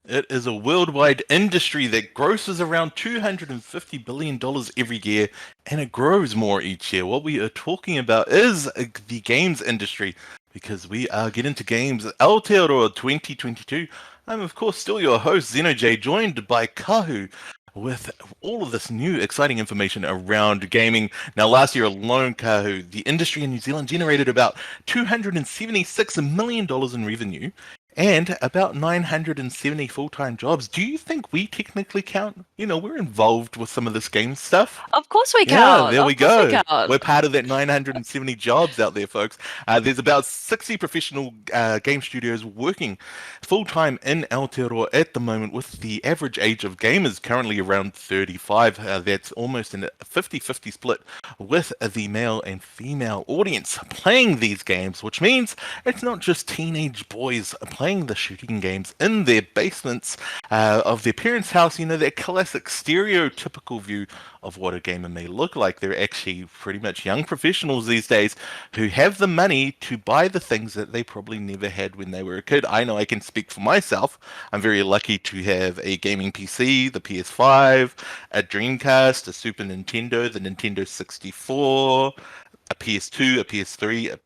It is a worldwide industry that grosses around $250 billion every year, and it grows more each year. What we are talking about is the games industry, because we are getting to games Aotearoa 2022. I'm, of course, still your host, XenoJ, joined by Kahu, with all of this new exciting information around gaming. Now, last year alone, Kahu, the industry in New Zealand generated about $276 million in revenue and about 970 full-time jobs. Do you think we technically count? We're involved with some of this game stuff. Of course we Yeah, count. there we Of course we go. count. We're part of that 970 jobs out there, folks. There's about 60 professional game studios working full-time in Aotearoa at the moment, with the average age of gamers currently around 35. That's almost a 50-50 split with the male and female audience playing these games, which means it's not just teenage boys playing the shooting games in their basements of their parents' house. That classic stereotypical view of what a gamer may look like. They're actually pretty much young professionals these days who have the money to buy the things that they probably never had when they were a kid. I know I can speak for myself. I'm very lucky to have a gaming PC, the PS5, a Dreamcast, a Super Nintendo, the Nintendo 64, a PS2, a PS3.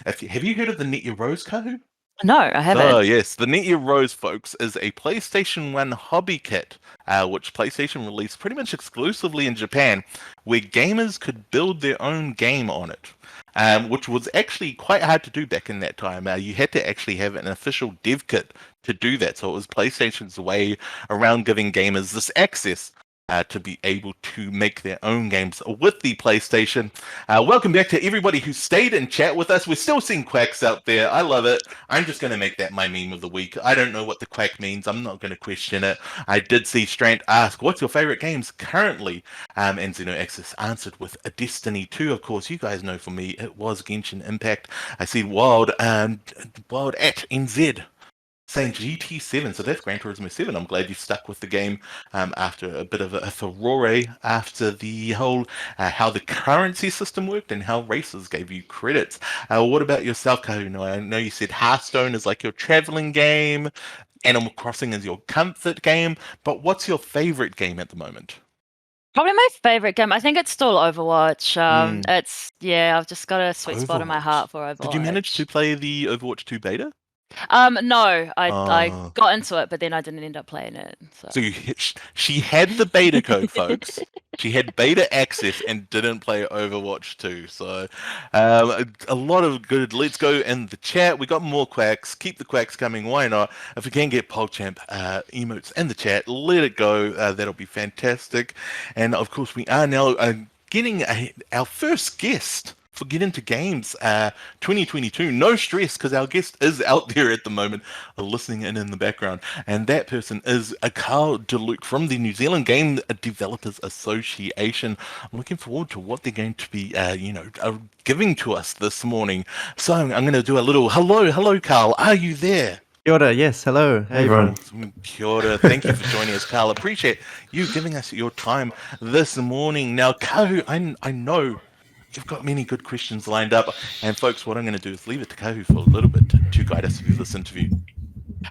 Have you heard of the Net Your Rose, Kahu? No, I haven't. Oh, yes. The Net Your Rose, folks, is a PlayStation 1 hobby kit, which PlayStation released pretty much exclusively in Japan, where gamers could build their own game on it, which was actually quite hard to do back in that time. You had to actually have an official dev kit to do that, so it was PlayStation's way around giving gamers this access to be able to make their own games with the PlayStation. Welcome back to everybody who stayed and chat with us. We're still seeing quacks out there. I love it. I'm just going to make that my meme of the week. I don't know what the quack means. I'm not going to question it. I did see Strand ask, what's your favorite games currently? And Zeno Access answered with a Destiny 2. Of course, you guys know for me, it was Genshin Impact. I see Wild at NZ saying GT7, so that's Gran Turismo 7. I'm glad you stuck with the game after a bit of a furore after the whole how the currency system worked and how races gave you credits. What about yourself, Kahuna? I know you said Hearthstone is like your traveling game, Animal Crossing is your comfort game, but what's your favorite game at the moment? Probably my favorite game. I think it's still Overwatch. I've just got a sweet spot in my heart for Overwatch. Did you manage to play the Overwatch 2 beta? No, I got into it, but then I didn't end up playing it. So she had the beta code, folks. She had beta access and didn't play Overwatch 2. So a lot of good. Let's go in the chat. We got more quacks. Keep the quacks coming. Why not? If we can get PogChamp emotes in the chat, let it go. That'll be fantastic. And of course, we are now getting our first guest for Get Into Games 2022. No stress, because our guest is out there at the moment listening in the background. And that person is Carl Leducq from the New Zealand Game Developers Association. I'm looking forward to what they're going to be giving to us this morning. So I'm going to do a little hello, Carl. Are you there? Kia ora, yes, hello. Hey, everyone. Kia ora. Thank you for joining us, Carl. Appreciate you giving us your time this morning. Now, Kahu, I know you've got many good questions lined up. And folks, what I'm going to do is leave it to Kahu for a little bit to guide us through this interview.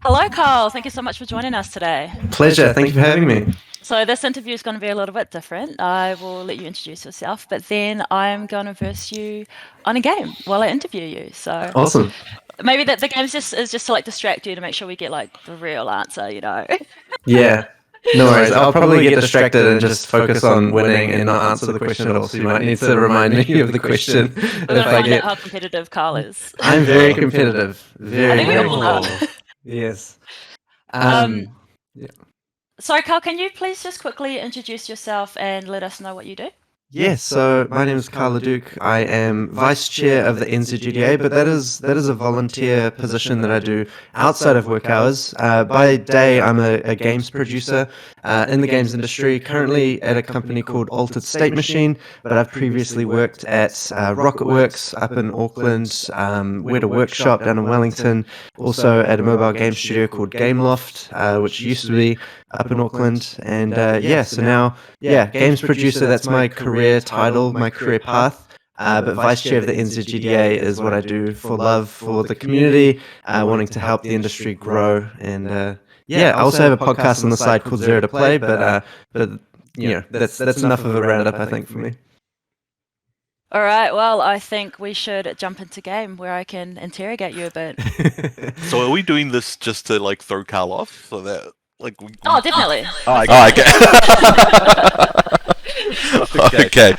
Hello, Carl. Thank you so much for joining us today. Pleasure. Thank you for having me. So this interview is going to be a little bit different. I will let you introduce yourself, but then I'm going to verse you on a game while I interview you. So awesome. Maybe that the game is just to like distract you to make sure we get like the real answer, Yeah. No worries. I'll probably get distracted and just focus on winning and not answer the question at all. So you might need to remind me of the question. We're going to find out how competitive Carl is. I'm very competitive. Very, very cool. Yes. Yeah. Sorry, Carl, can you please just quickly introduce yourself and let us know what you do? Yes, so my name is Carl Leducq. I am Vice Chair of the NZGDA, but that is a volunteer position that I do outside of work hours. By day, I'm a games producer in the games industry, currently at a company called Altered State Machine, but I've previously worked at Rocketwerkz up in Auckland, Weta Workshop down in Wellington, also at a mobile game studio called Gameloft, which used to be up in Auckland, and so now, games producer, that's my career title, my career path. But vice chair of the NZGDA is what I do for love for the community, wanting to help the industry grow. And I also have a podcast on the side called Zero to Play, but that's enough of a roundup, I think, for me. All right, well, I think we should jump into game where I can interrogate you a bit. So are we doing this just to like throw Carl off so that like we... Oh, definitely. Okay.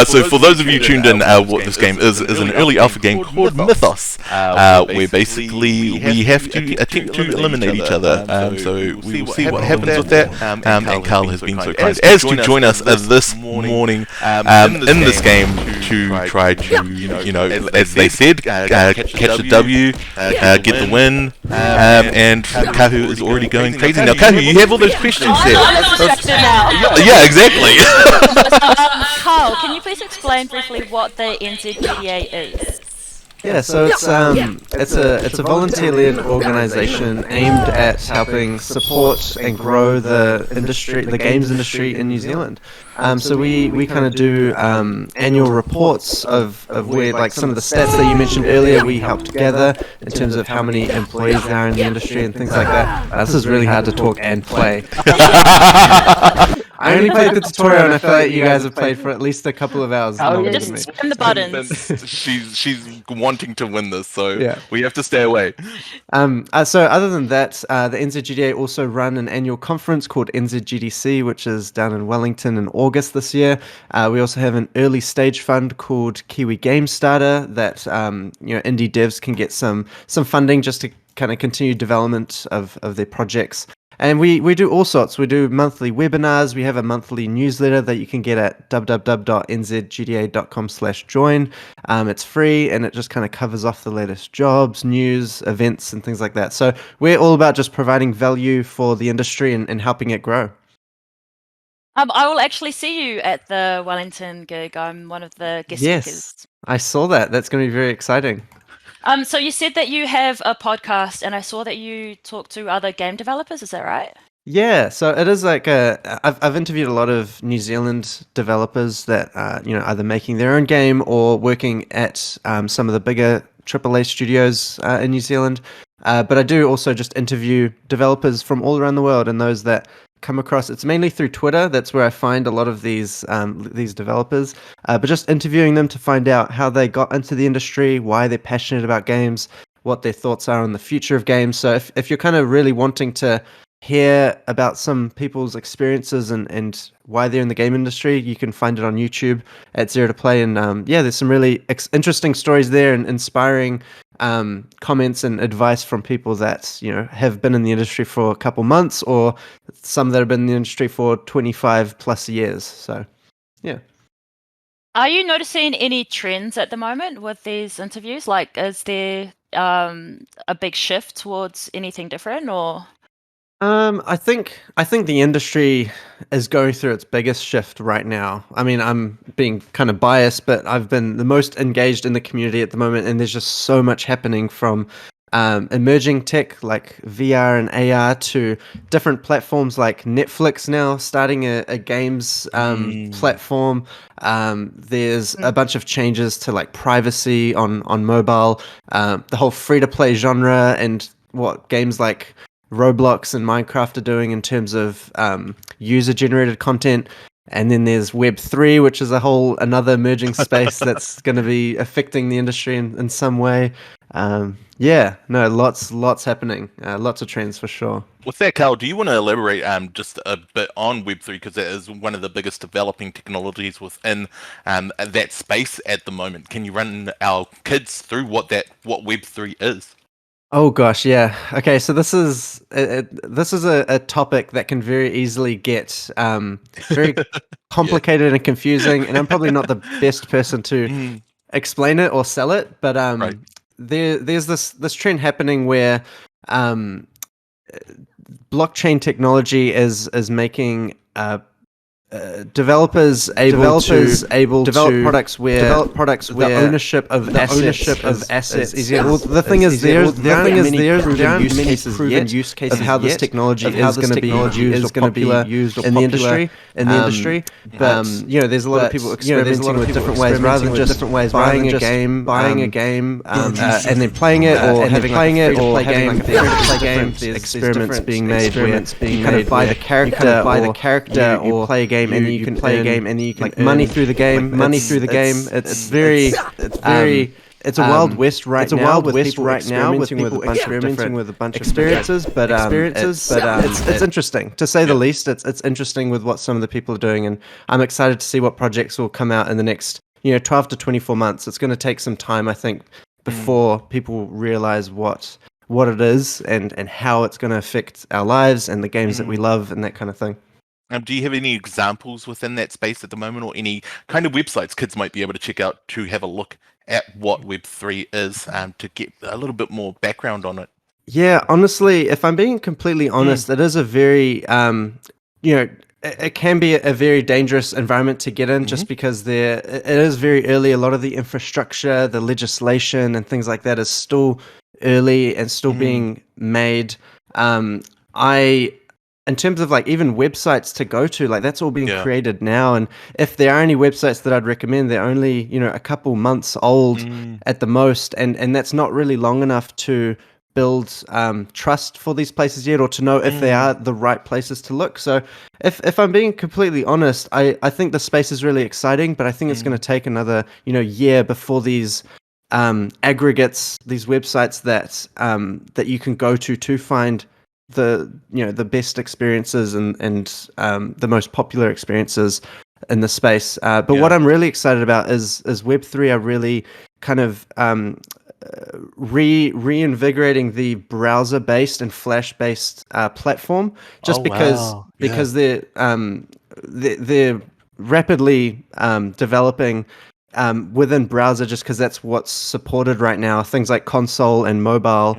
So for those of you tuned in, what this game is an early alpha game called Mythos, where basically we have to attempt to eliminate each other. So we will see what happens with that. And Carl has been so kind as to join us this morning in this game to try to, as they said, catch the W, get the win. And Kahu is already going crazy now. Kahu, you have all those questions here. Yeah, exactly. Carl, can you please explain briefly what the NZGDA is? Yeah, so it's a volunteer-led organisation aimed at helping support and grow the games industry in New Zealand. So we kind of do annual reports of where, like, some of the stats that you mentioned earlier, we helped gather in terms of how many employees there are in the industry and things like that. This is really hard to talk and play. I only played the tutorial, and I feel like you guys have played for at least a couple of hours. Just spin the buttons. She's wanting to win this, so yeah. We have to stay away. So other than that, the NZGDA also run an annual conference called NZGDC, which is down in Wellington in August this year. We also have an early stage fund called Kiwi Game Starter that indie devs can get some funding just to kind of continue development of their projects. And we do all sorts. We do monthly webinars. We have a monthly newsletter that you can get at www.nzgda.com/join. It's free, and it just kind of covers off the latest jobs, news, events, and things like that. So we're all about just providing value for the industry and helping it grow. I will actually see you at the Wellington gig. I'm one of the guest speakers. Yes, I saw that. That's going to be very exciting. So you said that you have a podcast, and I saw that you talk to other game developers. Is that right? Yeah, so it is like I've interviewed a lot of New Zealand developers that either making their own game or working at some of the bigger AAA studios in New Zealand. But I do also just interview developers from all around the world, and those that come across, it's mainly through Twitter. That's where I find a lot of these developers, but just interviewing them to find out how they got into the industry, why they're passionate about games, what their thoughts are on the future of games. So if you're kind of really wanting to hear about some people's experiences and why they're in the game industry, you can find it on YouTube at Zero to Play. And there's some really interesting stories there and inspiring comments and advice from people that have been in the industry for a couple months, or some that have been in the industry for 25 plus years. So yeah. Are you noticing any trends at the moment with these interviews? Like, is there a big shift towards anything different, or? I think the industry is going through its biggest shift right now. I mean, I'm being kind of biased, but I've been the most engaged in the community at the moment, and there's just so much happening from emerging tech like VR and AR to different platforms like Netflix now starting a games platform. There's a bunch of changes to like privacy on mobile, the whole free-to-play genre, and what games like Roblox and Minecraft are doing in terms of user-generated content. And then there's Web3, which is another emerging space that's going to be affecting the industry in some way. Lots happening. Lots of trends for sure. With that, Carl, do you want to elaborate just a bit on Web3, because that is one of the biggest developing technologies within that space at the moment? Can you run our kids through what Web3 is? Oh gosh, yeah. Okay, so this is a topic that can very easily get very complicated and confusing, and I'm probably not the best person to explain it or sell it. But Right. there's this trend happening where blockchain technology is making developers able to develop products where the ownership of assets is easier. Well, the thing is, there aren't many proven use cases of how this technology is going to be used in the industry. But there's a lot of people experimenting with different ways, rather than just buying a game, and then playing it, or having like a free-to-play game. There's experiments being made where you kind of buy the character, or play a game, and you can play a game, and you can like money through the game. It's a wild west right now with people experimenting with a bunch of experiences, but it's interesting to say the least. It's interesting with what some of the people are doing, and I'm excited to see what projects will come out in the next 12 to 24 months. It's going to take some time, I think, before people realize what it is and how it's going to affect our lives and the games that we love and that kind of thing. Do you have any examples within that space at the moment, or any kind of websites kids might be able to check out to have a look at what Web3 is, to get a little bit more background on it? Yeah, honestly, if I'm being completely honest, it is a very, it can be a very dangerous environment to get in, just because it is very early. A lot of the infrastructure, the legislation, and things like that is still early and still being made. In terms of like even websites to go to, like that's all being created now. And if there are any websites that I'd recommend, they're only, a couple months old at the most. And that's not really long enough to build trust for these places yet, or to know if they are the right places to look. So if I'm being completely honest, I think the space is really exciting, but I think it's going to take another, year before these aggregates, these websites that you can go to find the best experiences and the most popular experiences in the space. But what I'm really excited about is Web3 are really kind of reinvigorating the browser-based and Flash-based platform, just because they're rapidly developing within browser, just because that's what's supported right now. Things like console and mobile,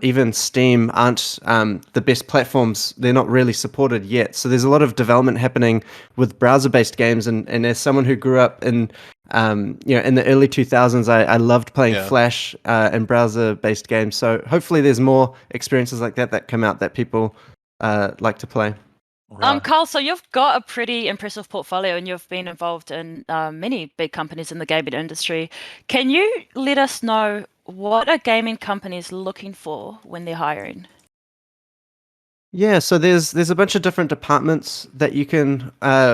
even Steam aren't the best platforms. They're not really supported yet. So there's a lot of development happening with browser-based games. And as someone who grew up in the early 2000s, I loved playing Flash and browser-based games. So hopefully there's more experiences like that come out that people like to play. Right. Carl, so you've got a pretty impressive portfolio, and you've been involved in many big companies in the gaming industry. Can you let us know what are gaming companies looking for when they're hiring? Yeah, so there's a bunch of different departments that you can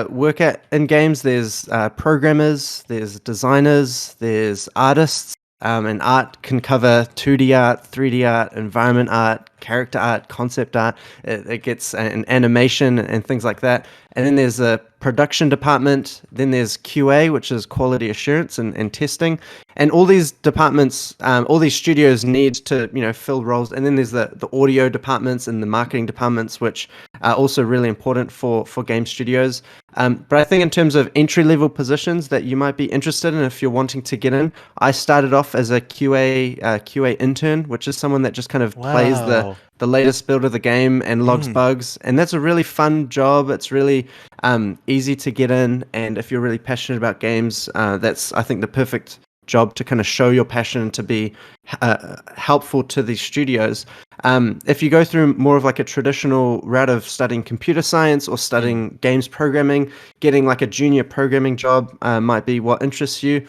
work at in games. There's programmers, there's designers, there's artists, and art can cover 2D art, 3D art, environment art, character art, concept art. It gets an animation and things like that. And then there's a production department. Then there's QA, which is quality assurance and testing. And all these departments, all these studios need to, fill roles. And then there's the audio departments and the marketing departments, which are also really important for game studios. But I think in terms of entry-level positions that you might be interested in if you're wanting to get in, I started off as a QA intern, which is someone that just kind of plays the latest build of the game and logs bugs. And that's a really fun job. It's really easy to get in. And if you're really passionate about games, that's, I think, the perfect job to kind of show your passion, to be helpful to these studios. If you go through more of like a traditional route of studying computer science or studying games programming, getting like a junior programming job might be what interests you.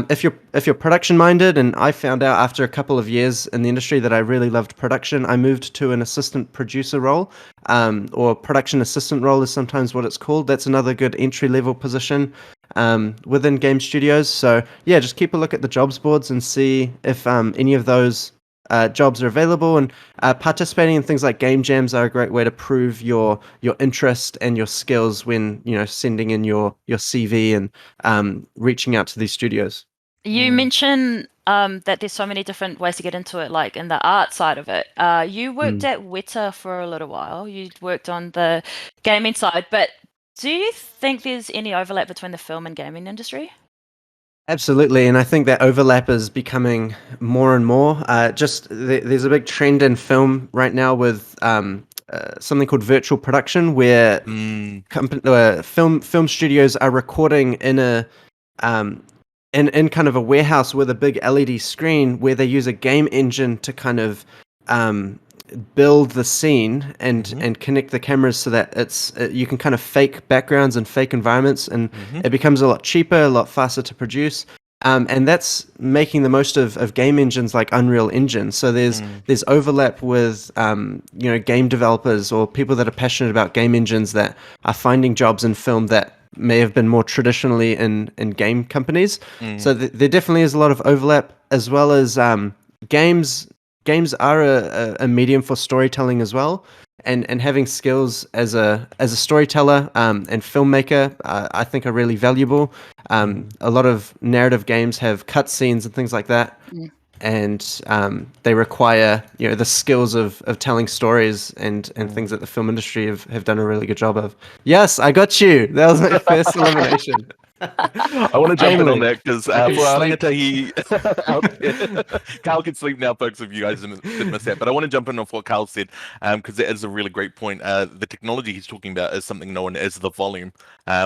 If you're production minded, and I found out after a couple of years in the industry that I really loved production, I moved to an assistant producer role, or production assistant role is sometimes what it's called. That's another good entry level position within game studios. So yeah, just keep a look at the jobs boards and see if any of those jobs are available. And participating in things like game jams are a great way to prove your interest and your skills when sending in your CV and reaching out to these studios. You mentioned that there's so many different ways to get into it, like in the art side of it. You worked at Weta for a little while. You worked on the gaming side, but do you think there's any overlap between the film and gaming industry? Absolutely, and I think that overlap is becoming more and more. There's a big trend in film right now with something called virtual production, where film studios are recording in a in kind of a warehouse with a big LED screen, where they use a game engine to kind of build the scene and connect the cameras so that you can kind of fake backgrounds and fake environments, and it becomes a lot cheaper, a lot faster to produce. And that's making the most of game engines like Unreal Engine. So there's overlap with game developers or people that are passionate about game engines that are finding jobs in film that may have been more traditionally in game companies. So there definitely is a lot of overlap, as well as games. Games are a medium for storytelling as well, and having skills as a storyteller and filmmaker, I think are really valuable. A lot of narrative games have cutscenes and things like that, and they require the skills of telling stories and things that the film industry have done a really good job of. Yes, I got you. That was my first elimination. I want to jump in on that because for Arangatai out there, Carl can sleep now, folks, if you guys didn't miss that. But I want to jump in on what Carl said because that is a really great point. The technology he's talking about is something known as the volume,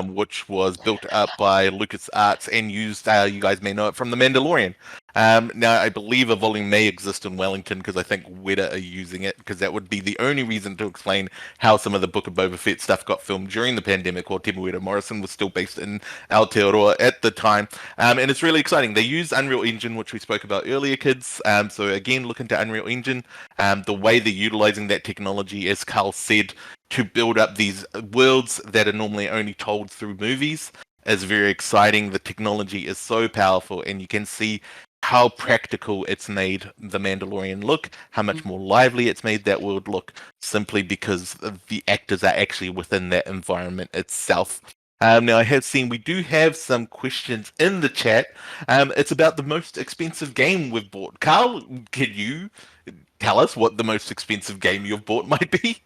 which was built up by LucasArts and used, you guys may know it from The Mandalorian. Now, I believe a volume may exist in Wellington because I think Weta are using it, because that would be the only reason to explain how some of the Book of Boba Fett stuff got filmed during the pandemic, while Temuera Morrison was still based in Aotearoa at the time. And it's really exciting. They use Unreal Engine, which we spoke about earlier, kids. So again, look into Unreal Engine. The way they're utilizing that technology, as Carl said, to build up these worlds that are normally only told through movies is very exciting. The technology is so powerful, and you can see how practical it's made The Mandalorian look, how much more lively it's made that world look, simply because the actors are actually within that environment itself. Now, I have seen we do have some questions in the chat. It's about the most expensive game we've bought. Carl, can you tell us what the most expensive game you've bought might be?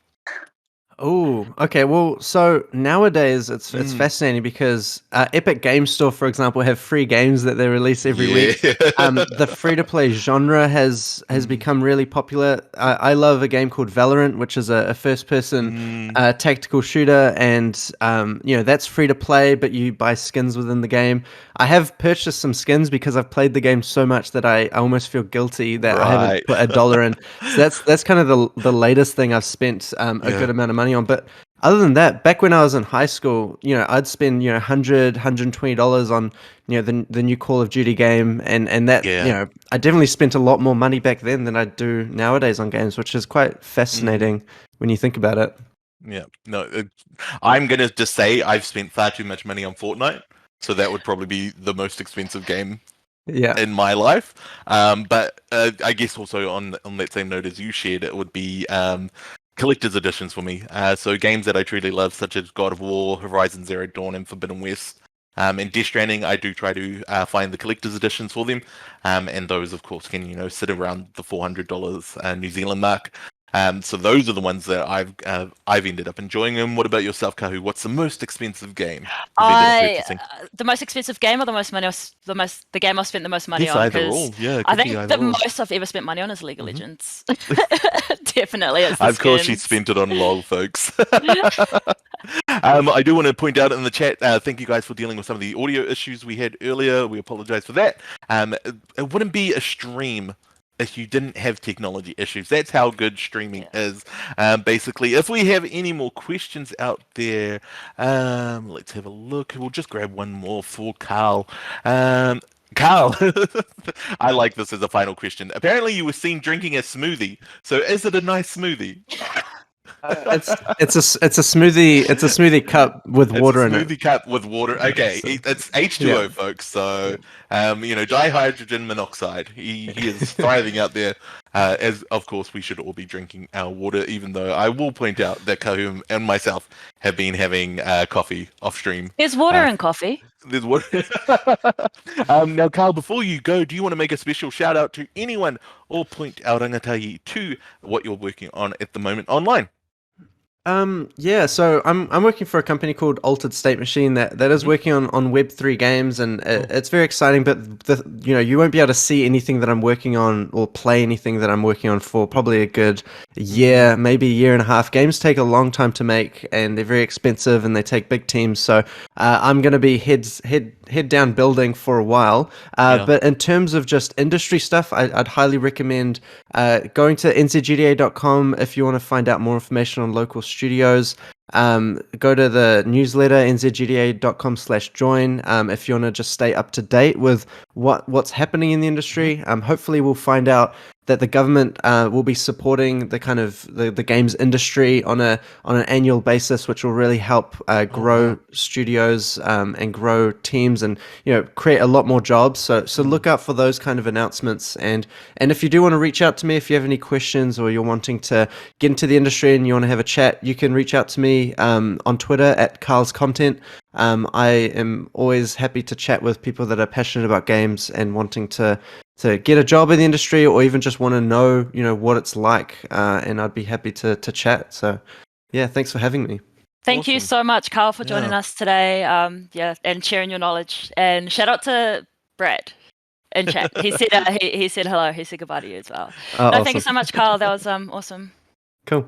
Oh, okay. Well, so nowadays it's fascinating because Epic Games Store, for example, have free games that they release every week. The free-to-play genre has become really popular. I love a game called Valorant, which is a first-person tactical shooter, and that's free to play, but you buy skins within the game. I have purchased some skins because I've played the game so much that I almost feel guilty that I haven't put $1 in. So that's kind of the latest thing I've spent a good amount of money on. But other than that, back when I was in high school, I'd spend $100-$120 on the new Call of Duty game, and that I definitely spent a lot more money back then than I do nowadays on games, which is quite fascinating when you think about it. Yeah, no, I'm gonna just say I've spent far too much money on Fortnite, so that would probably be the most expensive game in my life. But I guess also on that same note as you shared, it would be collector's editions for me. So games that I truly love, such as God of War, Horizon Zero Dawn, and Forbidden West. And Death Stranding, I do try to find the collector's editions for them. And those, of course, can sit around the $400 New Zealand mark. So those are the ones that I've ended up enjoying them. What about yourself, Kahu? What's the most expensive game you've ended up purchasing? The most expensive game, or the game I've spent the most money on? Either or. Yeah, I think the most I've ever spent money on is League of Legends. Definitely, it's the Of course, she spent it on LOL, folks. I do want to point out in the chat, thank you guys for dealing with some of the audio issues we had earlier. We apologize for that. It wouldn't be a stream if you didn't have technology issues. That's how good streaming is. Basically, if we have any more questions out there, let's have a look. We'll just grab one more for Carl. Carl, I like this as a final question. Apparently, you were seen drinking a smoothie. So, is it a nice smoothie? It's a smoothie cup with water in it. Smoothie cup with water. Okay, it's H2O, folks. So, dihydrogen monoxide. He is thriving out there. As of course, we should all be drinking our water. Even though I will point out that Kahum and myself have been having coffee off stream. There's water in coffee. There's water. Now, Carl, before you go, do you want to make a special shout out to anyone or point our rangatahi to what you're working on at the moment online? Yeah, so I'm working for a company called Altered State Machine that is working on Web3 games, and it's very exciting. But you won't be able to see anything that I'm working on or play anything that I'm working on for probably a good year, maybe a year and a half. Games take a long time to make, and they're very expensive, and they take big teams. So I'm going to be head down building for a while. But in terms of just industry stuff, I'd highly recommend going to nzgda.com if you want to find out more information on local studios. Go to the newsletter nzgda.com/join if you want to just stay up to date with what's happening in the industry. Hopefully we'll find out that the government will be supporting the kind of the games industry on an annual basis, which will really help grow studios and grow teams and create a lot more jobs. So look out for those kind of announcements. And if you do want to reach out to me, if you have any questions or you're wanting to get into the industry and you want to have a chat, you can reach out to me on Twitter at Carl's Content. I am always happy to chat with people that are passionate about games and wanting to get a job in the industry, or even just want to know, what it's like. And I'd be happy to chat. So, yeah, thanks for having me. Thank you so much, Carl, for joining us today. And sharing your knowledge. And shout out to Brad in chat. He said he said hello. He said goodbye to you as well. Awesome. Thank you so much, Carl. That was awesome. Cool.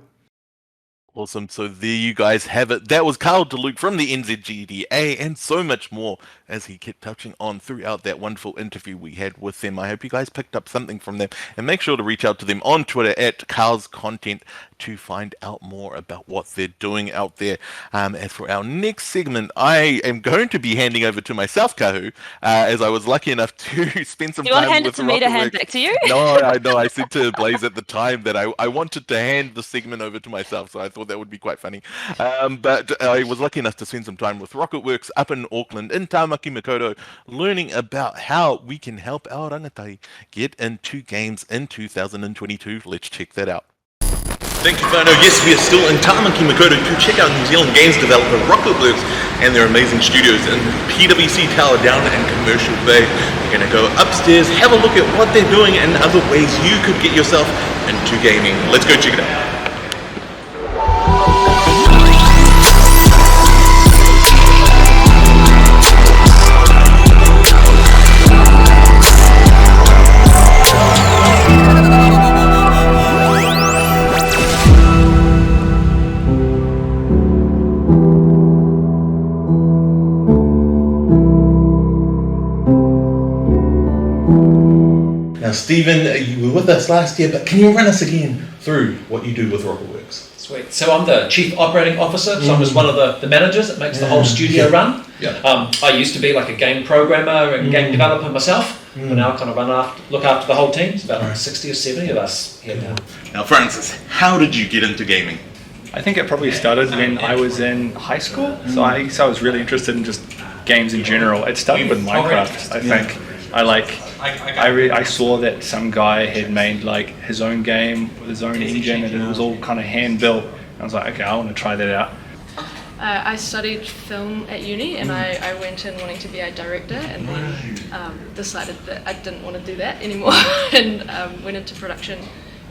Awesome. So there you guys have it. That was Carl Leducq from the NZGDA, and so much more as he kept touching on throughout that wonderful interview we had with them. I hope you guys picked up something from them, and make sure to reach out to them on Twitter at Carl's Content to find out more about what they're doing out there. As for our next segment, I am going to be handing over to myself, Kahu, as I was lucky enough to spend some time with Rocketwerkz. You want to hand it to me to hand back to you? No, I know. I said to Blaze at the time that I wanted to hand the segment over to myself, so I thought that would be quite funny. But I was lucky enough to spend some time with Rocketwerkz up in Auckland, in Tāmaki Makaurau, learning about how we can help our rangatahi get into games in 2022. Let's check that out. Thank you, Whānau. Yes, we are still in Tāmaki Makaurau to check out New Zealand games developer Rocketwerkz and their amazing studios in PwC Tower down in Commercial Bay. We're going to go upstairs, have a look at what they're doing and other ways you could get yourself into gaming. Let's go check it out. Now, Stephen, you were with us last year, but can you run us again through what you do with Rocketwerkz? Sweet. So I'm the Chief Operating Officer, so I'm just one of the managers that makes the whole studio run. I used to be like a game programmer and game developer myself, but now I kind of look after the whole team. It's about 60 or 70 of us here now. Now, Francis, how did you get into gaming? I think it probably started when I was in high school, so I was really interested in just games in general. It started with Minecraft, I think. I saw that some guy had made like his own game with his own engine, and it was all kind of hand built. I was like, okay, I want to try that out. I studied film at uni, and I went in wanting to be a director, and then decided that I didn't want to do that anymore, and went into production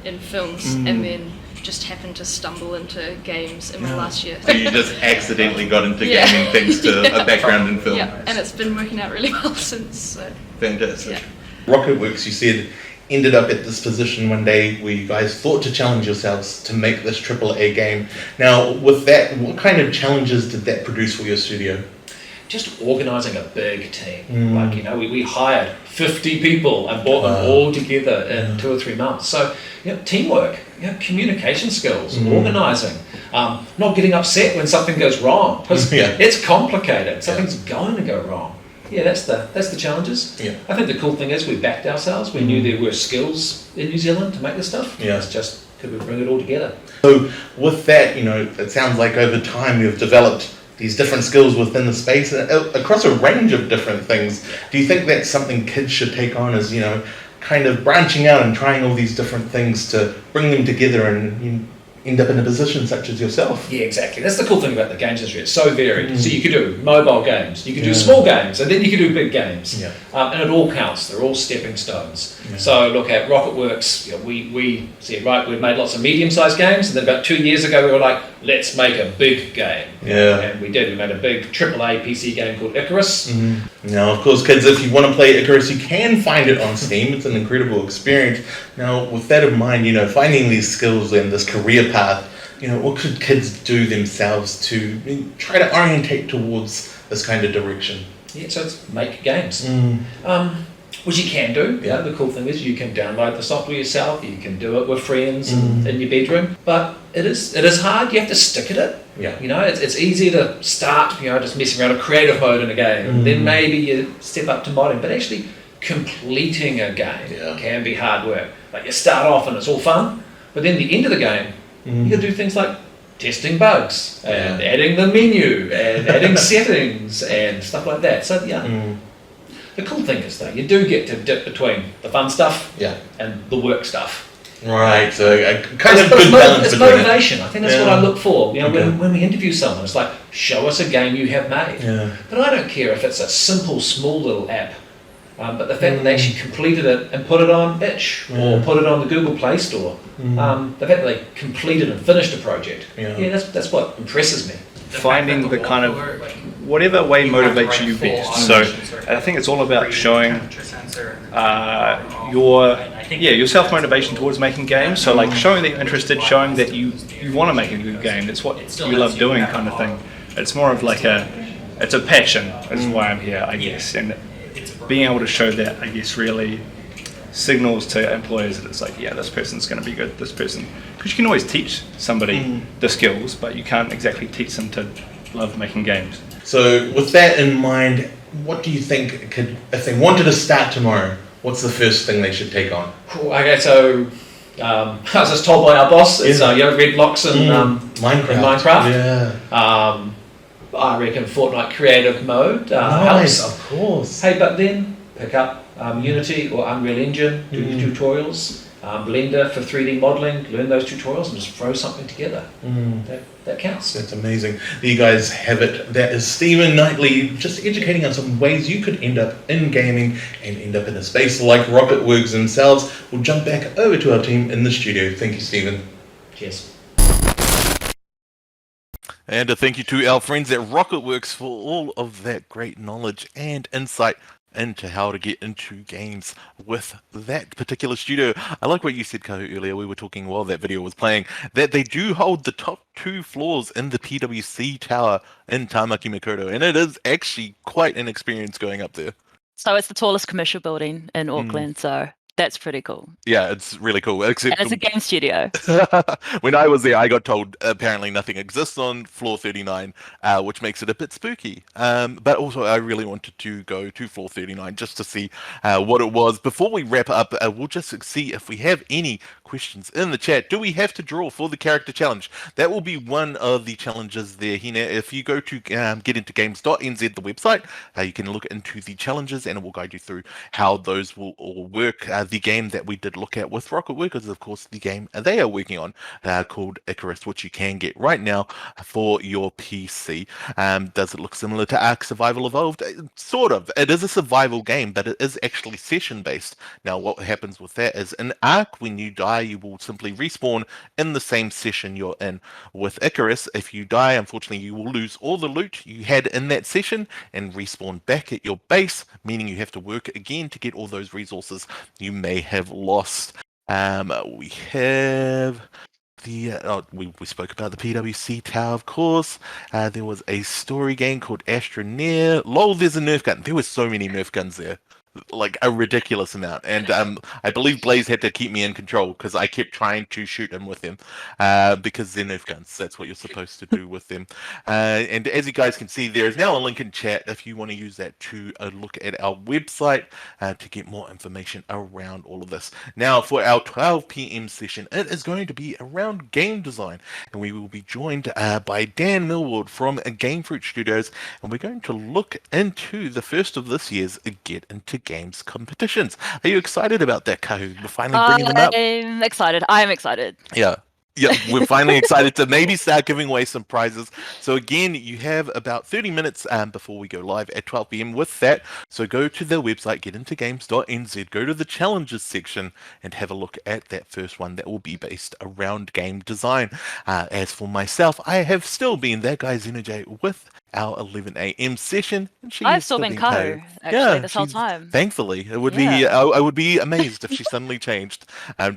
in films, and then just happened to stumble into games in my last year. So you just accidentally got into gaming thanks to a background in film. Yeah, and it's been working out really well since. So. Fantastic. Yeah. Rocketwerkz, you said, ended up at this position one day where you guys thought to challenge yourselves to make this AAA game. Now, with that, what kind of challenges did that produce for your studio? Just organising a big team. Like, we hired 50 people and brought them all together in 2 or 3 months. So, teamwork, communication skills, organising, not getting upset when something goes wrong. Because it's complicated. Something's going to go wrong. Yeah, that's the challenges. Yeah. I think the cool thing is we backed ourselves. We knew there were skills in New Zealand to make this stuff. Yeah. It's just, could we bring it all together? So with that, it sounds like over time you've developed these different skills within the space across a range of different things. Do you think that's something kids should take on as, kind of branching out and trying all these different things to bring them together and end up in a position such as yourself. Yeah, exactly. That's the cool thing about the games industry. It's so varied. So you could do mobile games, you could do small games, and then you could do big games. Yeah. And it all counts. They're all stepping stones. Yeah. So look at Rocketwerkz. You know, we said, right, we've made lots of medium-sized games, and then about 2 years ago we were like, let's make a big game. Yeah. And we did. We made a big AAA PC game called Icarus. Now, of course, kids, if you want to play Icarus, you can find it on Steam. It's an incredible experience. Now, with that in mind, you know, finding these skills and this career path, you know, what could kids do themselves to try to orientate towards this kind of direction? Yeah, so it's make games. Which you can do. Yeah, the cool thing is you can download the software yourself. You can do it with friends in your bedroom. But it is hard. You have to stick at it. Yeah. You know, it's easier to start, you know, just messing around with creative mode in a game. Then maybe you step up to modding. But actually completing a game can be hard work. Like you start off and it's all fun, but then the end of the game, you can do things like testing bugs and adding the menu and adding settings and stuff like that. So the cool thing is though, you do get to dip between the fun stuff and the work stuff. Right, so a kind of good balance. It's motivation. I think that's what I look for. You know, when we interview someone, it's like, show us a game you have made. Yeah. But I don't care if it's a simple, small little app. But the fact that they actually completed it and put it on itch or put it on the Google Play Store, the fact that they completed and finished a project, that's what impresses me. Finding the kind of whatever way motivates you best. So I think it's all about showing your self-motivation towards making games. So like showing that you're interested, showing that you want to make a good game. It's what you love doing, kind of thing. It's more of like it's a passion. Is why I'm here, I guess. And being able to show that, I guess, really signals to employers that it's like, yeah, this person's going to be good, this person. Because you can always teach somebody the skills, but you can't exactly teach them to love making games. So with that in mind, what do you think if they wanted to start tomorrow, what's the first thing they should take on? Cool. Okay, so I was just told by our boss, it's red blocks in Minecraft. Yeah. I reckon Fortnite creative mode nice, helps. Of course. Hey, but then pick up Unity or Unreal Engine, do your tutorials, Blender for 3D modeling, learn those tutorials and just throw something together. That counts. That's amazing. There you guys have it. That is Stephen Knightley just educating us on ways you could end up in gaming and end up in a space like Rocketwerkz themselves. We'll jump back over to our team in the studio. Thank you, Stephen. Cheers. And a thank you to our friends at Rocketwerkz for all of that great knowledge and insight into how to get into games with that particular studio. I like what you said, Kahu, earlier. We were talking while that video was playing that they do hold the top 2 floors in the PwC tower in Tamaki Makaurau, and it is actually quite an experience going up there. So it's the tallest commercial building in Auckland, so that's pretty cool. Yeah, it's really cool. Except and it's a game studio. When I was there, I got told apparently nothing exists on floor 39, which makes it a bit spooky. But also, I really wanted to go to floor 39 just to see what it was. Before we wrap up, we'll just see if we have any questions in the chat. Do we have to draw for the character challenge? That will be one of the challenges there, Hina. If you go to getintogames.nz, the website, you can look into the challenges and it will guide you through how those will all work. The game that we did look at with Rocketwerkz is, of course, the game they are working on called Icarus, which you can get right now for your PC. Does it look similar to Ark Survival Evolved? Sort of. It is a survival game, but it is actually session-based. Now, what happens with that is in Ark, when you die, you will simply respawn in the same session you're in. With Icarus, if you die, unfortunately, you will lose all the loot you had in that session and respawn back at your base, meaning you have to work again to get all those resources you may have lost. We have the we spoke about the PwC tower, of course. There was a story game called Astroneer. Lol, there's a Nerf gun. There were so many Nerf guns there, like a ridiculous amount. And I believe Blaze had to keep me in control because I kept trying to shoot him with them because they're Nerf guns. That's what you're supposed to do with them. And as you guys can see, there is now a link in chat if you want to use that to look at our website to get more information around all of this. Now, for our 12 p.m. session, it is going to be around game design, and we will be joined by Dan Millward from Rocketwerkz Studios, and we're going to look into the first of this year's Get Into Games competitions. Are you excited about that, Kahu? We're finally bringing them up. I'm excited. I am excited. Yeah. Yeah, we're finally excited to maybe start giving away some prizes. So again, you have about 30 minutes before we go live at 12 p.m. with that. So go to their website, getintogames.nz, go to the challenges section and have a look at that first one that will be based around game design. As for myself, I have still been that guy Xenoj with our 11 a.m. session, and I've still been Kahu, actually, this whole time. Thankfully, it would be. I would be amazed if she suddenly changed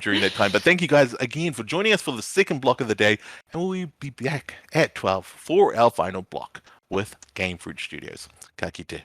during that time. But thank you guys again for joining us for the second block of the day, and we'll be back at 12 for our final block with Rocketwerkz Studios. Ka kite.